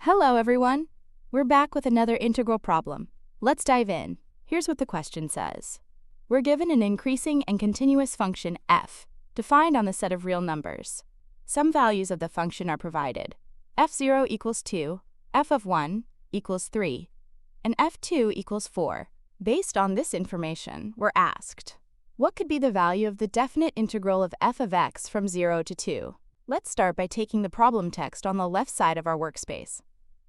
Hello everyone! We're back with another integral problem. Let's dive in. Here's what the question says. We're given an increasing and continuous function f, defined on the set of real numbers. Some values of the function are provided. f0 equals 2, f of 1 equals 3, and f2 equals 4. Based on this information, we're asked, what could be the value of the definite integral of f of x from 0 to 2? Let's start by taking the problem text on the left side of our workspace.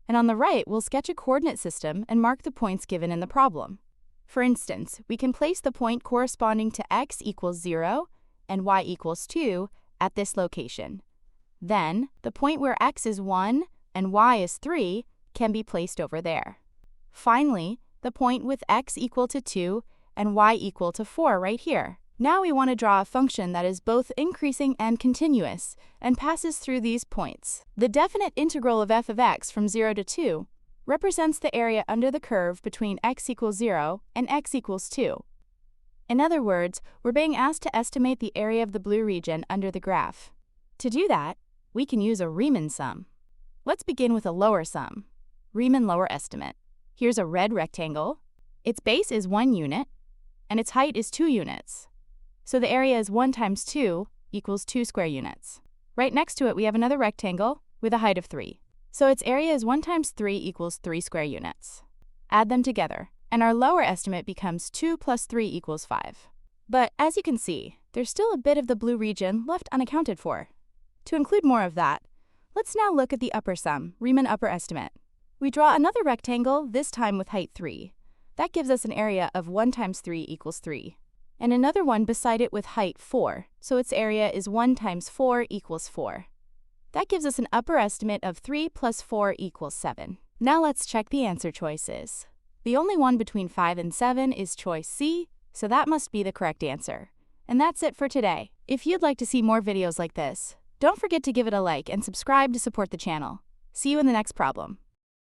And on the right, we'll sketch a coordinate system and mark the points given in the problem. For instance, we can place the point corresponding to x equals 0 and y equals 2 at this location. Then, the point where x is 1 and y is 3 can be placed over there. Finally, the point with x equal to 2 and y equal to 4 right here. Now we want to draw a function that is both increasing and continuous and passes through these points. The definite integral of f of x from 0 to 2 represents the area under the curve between x equals 0 and x equals 2. In other words, we're being asked to estimate the area of the blue region under the graph. To do that, we can use a Riemann sum. Let's begin with a lower sum, Riemann lower estimate. Here's a red rectangle. Its base is 1 unit, and its height is 2 units. So the area is 1 times 2 equals 2 square units. Right next to it, we have another rectangle with a height of 3. So its area is 1 times 3 equals 3 square units. Add them together, and our lower estimate becomes 2 plus 3 equals 5. But as you can see, there's still a bit of the blue region left unaccounted for. To include more of that, let's now look at the upper sum, Riemann upper estimate. We draw another rectangle, this time with height 3. That gives us an area of 1 times 3 equals 3. And another one beside it with height 4, so its area is 1 times 4 equals 4. That gives us an upper estimate of 3 plus 4 equals 7. Now let's check the answer choices. The only one between 5 and 7 is choice C, so that must be the correct answer. And that's it for today. If you'd like to see more videos like this, don't forget to give it a like and subscribe to support the channel. See you in the next problem.